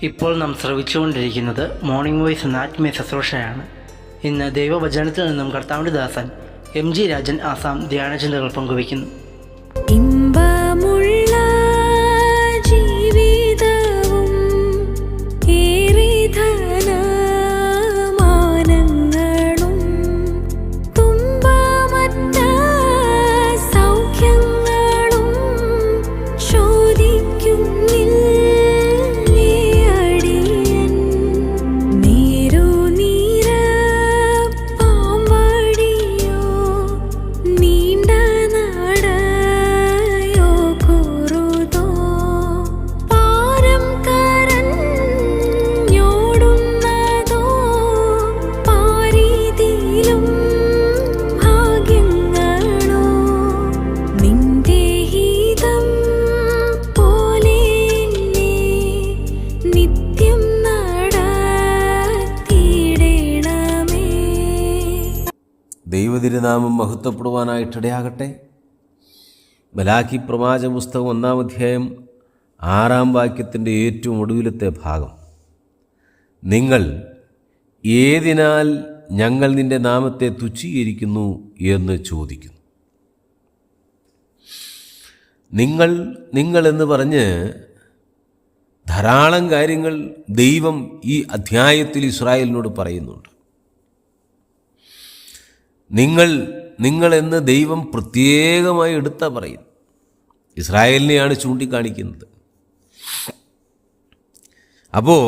ഇപ്പോൾ നാം ശ്രവിച്ചുകൊണ്ടിരിക്കുന്നത് morning voice എന്ന ആത്മീയ ശുശ്രൂഷയാണ്. ഇന്ന് ദൈവവചനത്തിൽ നിന്നും കർത്താവിൻ്റെ ദാസൻ MG രാജൻ ആസാം ധ്യാനചിന്തകൾ പങ്കുവയ്ക്കുന്നു. ഇമ്പമുള്ള ജീവിതവും ഏറെ ധനമാനങ്ങളും തുമ്പമറ്റ സൗഖ്യങ്ങളും ചോദിക്കുന്നില്ലേ അടിയൻ. നീരുനീര പാമ്പടിയോ നീണ്ട നടയോ കുറുതോ പാരം കരഞ്ഞോടുന്നതോ പാരിതിലും ഭാഗ്യങ്ങളോ നിന്റെ ഹിതം പോലെ നിത്യം നടത്തിയിടണമേ. ദൈവതിരുനാമം മഹത്വപ്പെടുവാനായിട്ടിടയാകട്ടെ. മലാക്കി പ്രവാചക പുസ്തകം 1-ാം അധ്യായം 6-ാം വാക്യത്തിൻ്റെ ഏറ്റവും ഒടുവിലത്തെ ഭാഗം, നിങ്ങൾ ഏതിനാൽ ഞങ്ങൾ നിൻ്റെ നാമത്തെ തുച്ഛീകരിക്കുന്നു എന്ന് ചോദിക്കുന്നു. നിങ്ങൾ എന്ന് പറഞ്ഞ് ധാരാളം കാര്യങ്ങൾ ദൈവം ഈ അധ്യായത്തിൽ ഇസ്രായേലിനോട് പറയുന്നുണ്ട്. നിങ്ങൾ എന്ന് ദൈവം പ്രത്യേകമായി എടുത്താ പറയുന്നു. ഇസ്രായേലിനെയാണ് ചൂണ്ടിക്കാണിക്കുന്നത്. അപ്പോൾ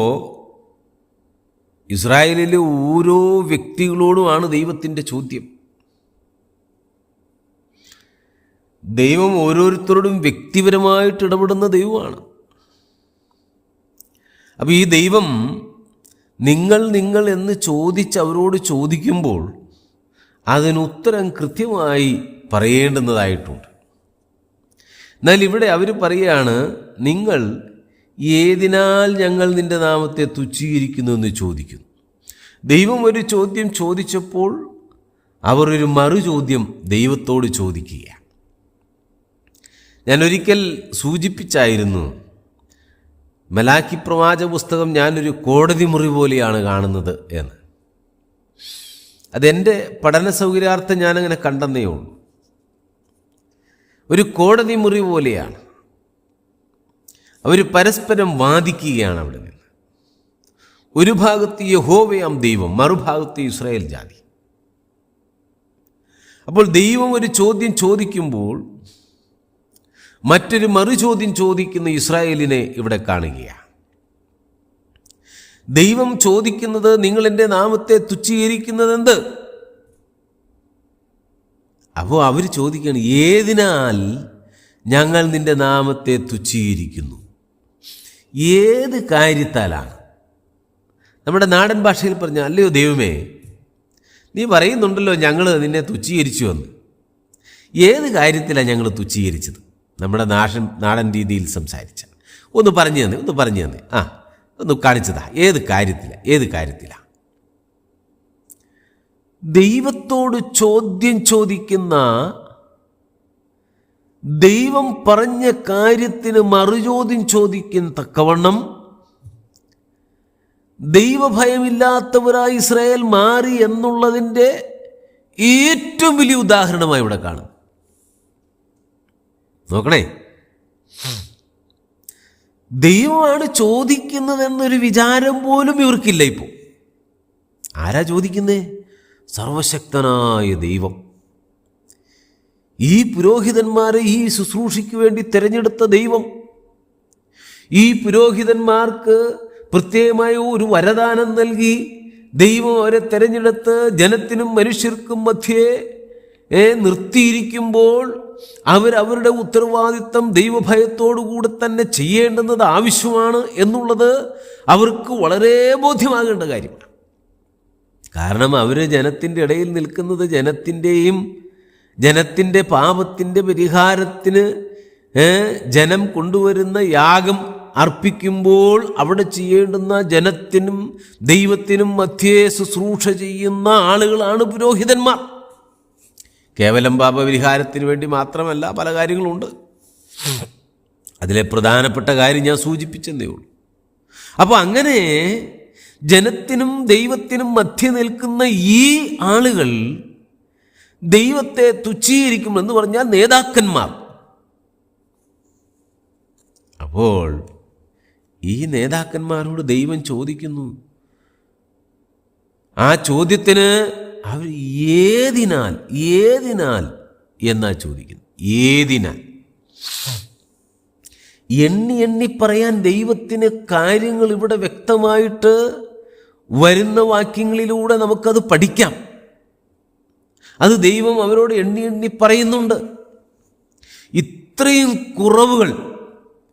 ഇസ്രായേലിലെ ഓരോ വ്യക്തികളോടുമാണ് ദൈവത്തിൻ്റെ ചോദ്യം. ദൈവം ഓരോരുത്തരോടും വ്യക്തിപരമായിട്ട് ഇടപെടുന്ന ദൈവമാണ്. അപ്പോൾ ഈ ദൈവം നിങ്ങൾ എന്ന് ചോദിച്ച് അവരോട് ചോദിക്കുമ്പോൾ അതിനുത്തരം കൃത്യമായി പറയേണ്ടുന്നതായിട്ടുണ്ട്. എന്നാൽ ഇവിടെ അവർ പറയുകയാണ്, നിങ്ങൾ ഏതിനാൽ ഞങ്ങൾ നിൻ്റെ നാമത്തെ തുച്ഛീകരിക്കുന്നു എന്ന് ചോദിക്കുന്നു. ദൈവം ഒരു ചോദ്യം ചോദിച്ചപ്പോൾ അവർ ഒരു മറുചോദ്യം ദൈവത്തോട് ചോദിക്കുകയാണ്. ഞാനൊരിക്കൽ സൂചിപ്പിച്ചായിരുന്നു, മലാക്കി പ്രവാചക പുസ്തകം ഞാനൊരു കോടതി മുറി പോലെയാണ് കാണുന്നത് എന്ന്. അതെൻ്റെ പഠന സൗകര്യാർത്ഥം ഞാനങ്ങനെ കണ്ടെന്നേ ഉള്ളൂ. ഒരു കോടതി മുറി പോലെയാണ്. അവർ പരസ്പരം വാദിക്കുകയാണ് അവിടെ നിന്ന്. ഒരു ഭാഗത്ത് യഹോവയാം ദൈവം, മറുഭാഗത്ത് ഇസ്രായേൽ ജാതി. അപ്പോൾ ദൈവം ഒരു ചോദ്യം ചോദിക്കുമ്പോൾ മറ്റൊരു മറുചോദ്യം ചോദിക്കുന്ന ഇസ്രായേലിനെ ഇവിടെ കാണുകയാണ്. ദൈവം ചോദിക്കുന്നത്, നിങ്ങൾ എൻ്റെ നാമത്തെ തുച്ഛീകരിക്കുന്നത് എന്ത്? അപ്പോൾ അവർ ചോദിക്കുകയാണ്, ഏതിനാൽ ഞങ്ങൾ നിൻ്റെ നാമത്തെ തുച്ഛീകരിക്കുന്നു? ഏത് കാര്യത്താലാണ്? നമ്മുടെ നാടൻ ഭാഷയിൽ പറഞ്ഞാൽ, അല്ലയോ ദൈവമേ, നീ പറയുന്നുണ്ടല്ലോ ഞങ്ങൾ നിന്നെ തുച്ഛീകരിച്ചു എന്ന്. ഏത് കാര്യത്തിലാണ് ഞങ്ങൾ തുച്ഛീകരിച്ചത്? നമ്മുടെ നാടൻ രീതിയിൽ സംസാരിച്ച ഒന്ന് പറഞ്ഞു തന്നെ ഒന്ന് കാണിച്ചതാ. ഏത് കാര്യത്തിലാ? ദൈവത്തോട് ചോദ്യം ചോദിക്കുന്ന, ദൈവം പറഞ്ഞ കാര്യത്തിന് മറുചോദ്യം ചോദിക്കുന്ന തക്കവണ്ണം ദൈവഭയമില്ലാത്തവരായി ഇസ്രായേൽ മാറി എന്നുള്ളതിൻ്റെ ഏറ്റവും വലിയ ഉദാഹരണമായി ഇവിടെ കാണും. നോക്കണേ, ദൈവമാണ് ചോദിക്കുന്നതെന്നൊരു വിചാരം പോലും ഇവർക്കില്ല. ഇപ്പോൾ ആരാ ചോദിക്കുന്നേ? സർവശക്തനായ ദൈവം. ഈ പുരോഹിതന്മാരെ ഈ ശുശ്രൂഷയ്ക്ക് വേണ്ടി തിരഞ്ഞെടുത്ത ദൈവം, ഈ പുരോഹിതന്മാർക്ക് പ്രത്യേകമായ ഒരു വരദാനം നൽകി ദൈവം അവരെ തിരഞ്ഞെടുത്ത് ജനത്തിനും മനുഷ്യർക്കും മധ്യേ നിർത്തിയിരിക്കുമ്പോൾ അവരവരുടെ ഉത്തരവാദിത്തം ദൈവഭയത്തോടുകൂടെ തന്നെ ചെയ്യേണ്ടുന്നത് ആവശ്യമാണ് എന്നുള്ളത് അവർക്ക് വളരെ ബോധ്യമാകേണ്ട കാര്യമാണ്. കാരണം അവർ ജനത്തിൻ്റെ ഇടയിൽ നിൽക്കുന്നത് ജനത്തിൻ്റെ പാപത്തിൻ്റെ പരിഹാരത്തിന് ജനം കൊണ്ടുവരുന്ന യാഗം അർപ്പിക്കുമ്പോൾ അവിടെ ചെയ്യേണ്ടുന്ന ജനത്തിനും ദൈവത്തിനും മധ്യേ ശുശ്രൂഷ ചെയ്യുന്ന ആളുകളാണ് പുരോഹിതന്മാർ. കേവലം പാപപരിഹാരത്തിന് വേണ്ടി മാത്രമല്ല, പല കാര്യങ്ങളുണ്ട്. അതിലെ പ്രധാനപ്പെട്ട കാര്യം ഞാൻ സൂചിപ്പിച്ചെന്നേ ഉള്ളൂ. അപ്പോൾ അങ്ങനെ ജനത്തിനും ദൈവത്തിനും മധ്യ നിൽക്കുന്ന ഈ ആളുകൾ ദൈവത്തെ തുച്ഛീകരിക്കുമെന്ന് പറഞ്ഞാൽ നേതാക്കന്മാർ. അപ്പോൾ ഈ നേതാക്കന്മാരോട് ദൈവം ചോദിക്കുന്നു. ആ ചോദ്യത്തിന് അവർ ഏതിനാൽ എന്നാ ചോദിക്കുന്നു. ഏതിനാൽ? എണ്ണി പറയാൻ ദൈവത്തിന് കാര്യങ്ങൾ ഇവിടെ വ്യക്തമായിട്ട് വരുന്ന വാക്യങ്ങളിലൂടെ നമുക്കത് പഠിക്കാം. അത് ദൈവം അവരോട് എണ്ണി പറയുന്നുണ്ട്. ഇത്രയും കുറവുകൾ,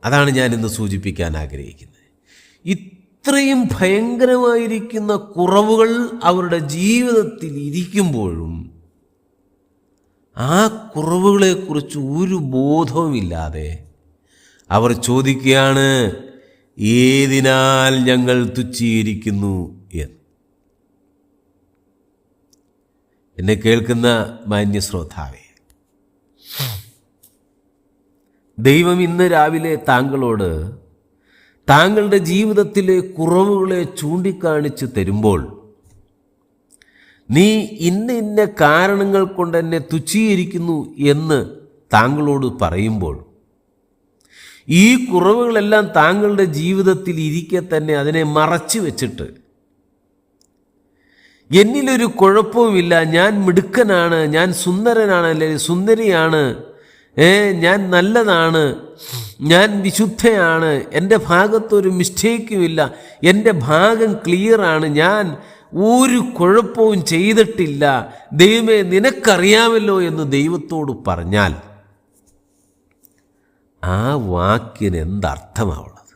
അതാണ് ഞാൻ ഇന്ന് സൂചിപ്പിക്കാൻ ആഗ്രഹിക്കുന്നത്. ഇത്രയും ഭയങ്കരമായിരിക്കുന്ന കുറവുകൾ അവരുടെ ജീവിതത്തിൽ ഇരിക്കുമ്പോഴും ആ കുറവുകളെക്കുറിച്ച് ഒരു ബോധവുമില്ലാതെ അവർ ചോദിക്കുകയാണ്, ഏതിനാൽ ഞങ്ങൾ തുച്ഛീകരിക്കുന്നു എന്ന്. എന്നെ കേൾക്കുന്ന മാന്യശ്രോതാവേ, ദൈവം ഇന്ന് രാവിലെ താങ്കളോട് താങ്കളുടെ ജീവിതത്തിലെ കുറവുകളെ ചൂണ്ടിക്കാണിച്ച് തരുമ്പോൾ, നീ ഇന്ന കാരണങ്ങൾ കൊണ്ട് എന്നെ തുച്ഛീകരിക്കുന്നു എന്ന് താങ്കളോട് പറയുമ്പോൾ, ഈ കുറവുകളെല്ലാം താങ്കളുടെ ജീവിതത്തിൽ ഇരിക്കെ തന്നെ അതിനെ മറച്ചു വെച്ചിട്ട്, എന്നിലൊരു കുഴപ്പവുമില്ല, ഞാൻ മിടുക്കനാണ്, ഞാൻ സുന്ദരനാണ്, അല്ലെങ്കിൽ സുന്ദരിയാണ്, ഞാൻ നല്ലതാണ്, ഞാൻ വിശുദ്ധയാണ്, എൻ്റെ ഭാഗത്തൊരു മിസ്റ്റേക്കുമില്ല, എൻ്റെ ഭാഗം ക്ലിയറാണ്, ഞാൻ ഒരു കുഴപ്പവും ചെയ്തിട്ടില്ല, ദൈവമേ നിനക്കറിയാമല്ലോ എന്ന് ദൈവത്തോട് പറഞ്ഞാൽ ആ വാക്കിന് എന്തർത്ഥമാവുള്ളത്?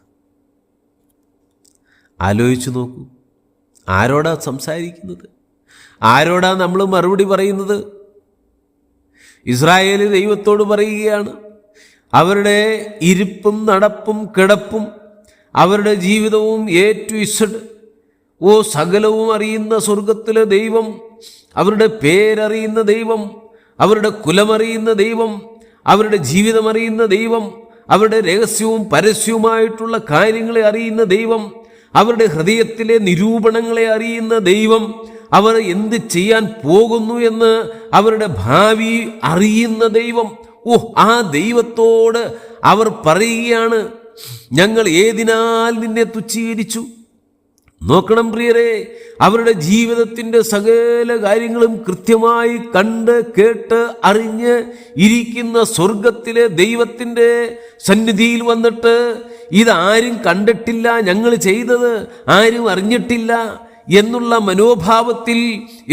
ആലോചിച്ചു നോക്കൂ. ആരോടാ സംസാരിക്കുന്നത്? ആരോടാ നമ്മൾ മറുപടി പറയുന്നത്? ഇസ്രായേൽ ദൈവത്തോട് പറയുകയാണ്, അവരുടെ ഇരിപ്പും നടപ്പും കിടപ്പും അവരുടെ ജീവിതവും A to Z, സകലവും അറിയുന്ന സ്വർഗത്തിലെ ദൈവം, അവരുടെ പേരറിയുന്ന ദൈവം, അവരുടെ കുലമറിയുന്ന ദൈവം, അവരുടെ ജീവിതം അറിയുന്ന ദൈവം, അവരുടെ രഹസ്യവും പരസ്യവുമായിട്ടുള്ള കാര്യങ്ങളെ അറിയുന്ന ദൈവം, അവരുടെ ഹൃദയത്തിലെ നിരൂപണങ്ങളെ അറിയുന്ന ദൈവം, അവർ എന്ത് ചെയ്യാൻ പോകുന്നു എന്ന് അവരുടെ ഭാവി അറിയുന്ന ദൈവം. ആ ദൈവത്തോട് അവർ പറയുകയാണ്, ഞങ്ങൾ ഏതിനാൽ നിന്നെ തുച്ഛീകരിച്ചു? നോക്കണം പ്രിയരെ, അവരുടെ ജീവിതത്തിൻ്റെ സകല കാര്യങ്ങളും കൃത്യമായി കണ്ട് കേട്ട് അറിഞ്ഞ് ഇരിക്കുന്ന സ്വർഗത്തിലെ ദൈവത്തിൻ്റെ സന്നിധിയിൽ വന്നിട്ട്, ഇതാരും കണ്ടിട്ടില്ല, ഞങ്ങൾ ചെയ്തത് ആരും അറിഞ്ഞിട്ടില്ല എന്നുള്ള മനോഭാവത്തിൽ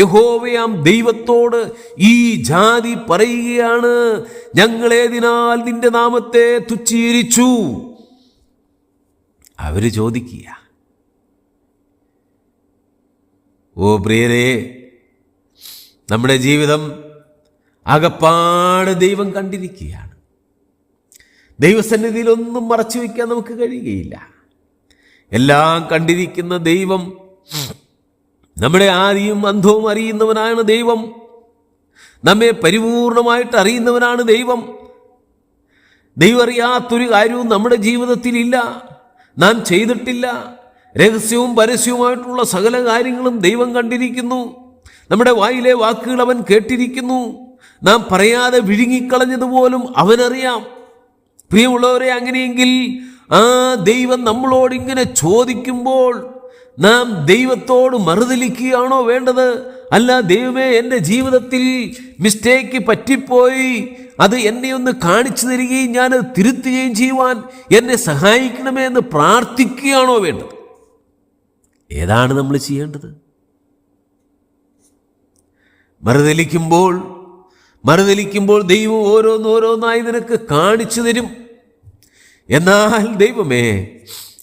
യഹോവയാം ദൈവത്തോട് ഈ ജാതി പറയുകയാണ്, ഞങ്ങളേതിനാൽ നിന്റെ നാമത്തെ തുച്ഛീകരിച്ചു? അവര് ചോദിക്കുക. പ്രിയരെ, നമ്മുടെ ജീവിതം അകപ്പാട് ദൈവം കണ്ടിരിക്കുകയാണ്. ദൈവസന്നിധിയിൽ ഒന്നും മറച്ചു വയ്ക്കാൻ നമുക്ക് കഴിയുകയില്ല. എല്ലാം കണ്ടിരിക്കുന്ന ദൈവം, നമ്മുടെ ആദിയും അന്ധവും അറിയുന്നവനാണ് ദൈവം. നമ്മെ പരിപൂർണമായിട്ട് അറിയുന്നവനാണ് ദൈവം. ദൈവം അറിയാത്തൊരു കാര്യവും നമ്മുടെ ജീവിതത്തിലില്ല, നാം ചെയ്തിട്ടില്ല. രഹസ്യവും പരസ്യവുമായിട്ടുള്ള സകല കാര്യങ്ങളും ദൈവം കണ്ടിരിക്കുന്നു. നമ്മുടെ വായിലെ വാക്കുകൾ അവൻ കേട്ടിരിക്കുന്നു. നാം പറയാതെ വിഴുങ്ങിക്കളഞ്ഞതുപോലും അവനറിയാം. പ്രിയമുള്ളവരെ, അങ്ങനെയെങ്കിൽ ആ ദൈവം നമ്മളോട് ഇങ്ങനെ ചോദിക്കുമ്പോൾ നാം ദൈവത്തോട് മറുതലിക്കുകയാണോ വേണ്ടത്? അല്ല, ദൈവമേ എൻ്റെ ജീവിതത്തിൽ മിസ്റ്റേക്ക് പറ്റിപ്പോയി, അത് എന്നെ ഒന്ന് കാണിച്ചു തരികയും ഞാനത് തിരുത്തുകയും ചെയ്യുവാൻ എന്നെ സഹായിക്കണമേ എന്ന് പ്രാർത്ഥിക്കുകയാണോ വേണ്ടത്? ഏതാണ് നമ്മൾ ചെയ്യേണ്ടത്? മറുതലിക്കുമ്പോൾ ദൈവം ഓരോന്നോരോന്നായി നിനക്ക് കാണിച്ചു തരും. എന്നാൽ ദൈവമേ,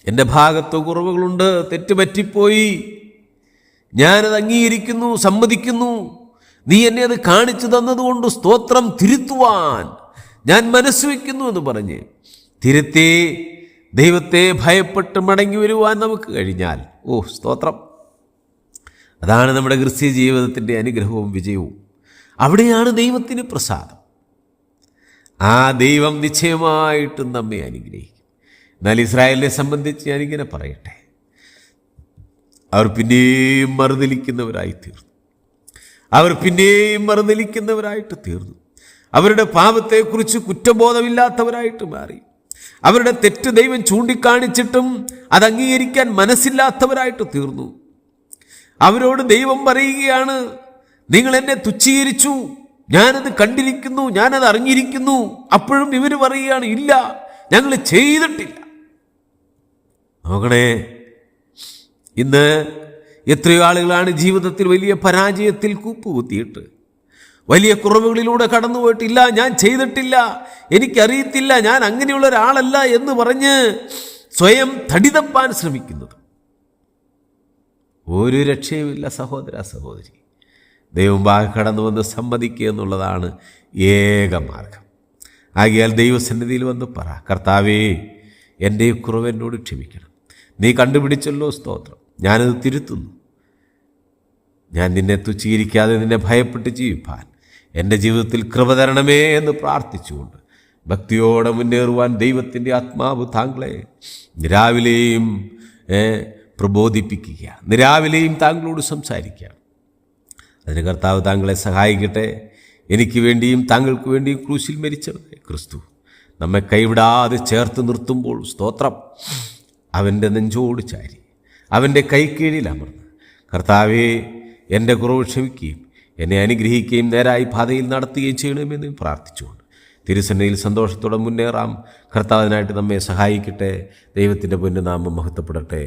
എൻ്റെ ഭാഗത്ത് കുറവുകളുണ്ട്, തെറ്റുപറ്റിപ്പോയി, ഞാനത് അംഗീകരിക്കുന്നു, സമ്മതിക്കുന്നു, നീ എന്നെ അത് കാണിച്ചു തന്നതുകൊണ്ട് സ്തോത്രം, തിരുത്തുവാൻ ഞാൻ മനസ്സ് വയ്ക്കുന്നു എന്ന് പറഞ്ഞ് തിരുത്തി ദൈവത്തെ ഭയപ്പെട്ട് മടങ്ങി വരുവാൻ നമുക്ക് കഴിഞ്ഞാൽ, സ്തോത്രം. അതാണ് നമ്മുടെ ക്രിസ്തീയ ജീവിതത്തിൻ്റെ അനുഗ്രഹവും വിജയവും. അവിടെയാണ് ദൈവത്തിന് പ്രസാദം. ആ ദൈവം നിശ്ചയമായിട്ടും നമ്മെ അനുഗ്രഹിക്കും. എന്നാൽ ഇസ്രായേലിനെ സംബന്ധിച്ച് ഞാനിങ്ങനെ പറയട്ടെ, അവർ പിന്നെയും മറുതലിക്കുന്നവരായിട്ട് തീർന്നു. അവരുടെ പാപത്തെക്കുറിച്ച് കുറ്റബോധമില്ലാത്തവരായിട്ട് മാറി. അവരുടെ തെറ്റ് ദൈവം ചൂണ്ടിക്കാണിച്ചിട്ടും അത് അംഗീകരിക്കാൻ മനസ്സില്ലാത്തവരായിട്ട് തീർന്നു. അവരോട് ദൈവം പറയുകയാണ്, നിങ്ങൾ എന്നെ തുച്ഛീകരിച്ചു, ഞാനത് കണ്ടിരിക്കുന്നു, ഞാനത് അറിഞ്ഞിരിക്കുന്നു. അപ്പോഴും ഇവർ പറയുകയാണ്, ഇല്ല, ഞങ്ങൾ ചെയ്തിട്ടില്ല. നോക്കണേ, ഇന്ന് എത്രയോ ആളുകളാണ് ജീവിതത്തിൽ വലിയ പരാജയത്തിൽ കൂപ്പുകുത്തിയിട്ട് വലിയ കുറവുകളിലൂടെ കടന്നുപോയിട്ടില്ല, ഞാൻ ചെയ്തിട്ടില്ല, എനിക്കറിയത്തില്ല, ഞാൻ അങ്ങനെയുള്ള ഒരാളല്ല എന്ന് പറഞ്ഞ് സ്വയം തടിതപ്പാൻ ശ്രമിക്കുന്നത്. ഒരു രക്ഷയുമില്ല സഹോദര സഹോദരി. ദൈവമുമ്പാകെ കടന്നു വന്ന് സമ്മതിക്കുക എന്നുള്ളതാണ് ഏക മാർഗം. ആകയാൽ ദൈവസന്നിധിയിൽ വന്ന് പറ, കർത്താവേ, എൻ്റെ കുറവ് എന്നോട് ക്ഷമിക്കണം. നീ കണ്ടുപിടിച്ചല്ലോ, സ്തോത്രം, ഞാനത് തിരുത്തുന്നു. ഞാൻ നിന്നെ തുച്ഛീകരിക്കാതെ നിന്നെ ഭയപ്പെട്ട് ജീവിപ്പാൻ എൻ്റെ ജീവിതത്തിൽ കൃപ തരണമേ എന്ന് പ്രാർത്ഥിച്ചുകൊണ്ട് ഭക്തിയോടെ മുന്നേറുവാൻ ദൈവത്തിൻ്റെ ആത്മാവ് താങ്കളെ രാവിലെയും പ്രബോധിപ്പിക്കുക, രാവിലെയും താങ്കളോട് സംസാരിക്കുക. അതിന് കർത്താവ് താങ്കളെ സഹായിക്കട്ടെ. എനിക്ക് വേണ്ടിയും താങ്കൾക്ക് വേണ്ടിയും ക്രൂശിൽ മരിച്ചവനായ ക്രിസ്തു നമ്മെ കൈവിടാതെ ചേർത്ത് നിർത്തുമ്പോൾ സ്തോത്രം, അവൻ്റെ നെഞ്ചോട് ചാരി അവൻ്റെ കൈക്കീഴിൽ അമർന്ന്, കർത്താവേ, എൻ്റെ കുറവ് ക്ഷമിക്കുകയും എന്നെ അനുഗ്രഹിക്കുകയും നേരായി പാതയിൽ നടത്തുകയും ചെയ്യണമെന്ന് പ്രാർത്ഥിച്ചുകൊണ്ട് തിരുസന്നിധിയിൽ സന്തോഷത്തോടെ മുന്നേറാം. കർത്താവിനായിട്ട് നമ്മെ സഹായിക്കട്ടെ. ദൈവത്തിൻ്റെ പൊന്നുനാമം മഹത്വപ്പെടട്ടെ.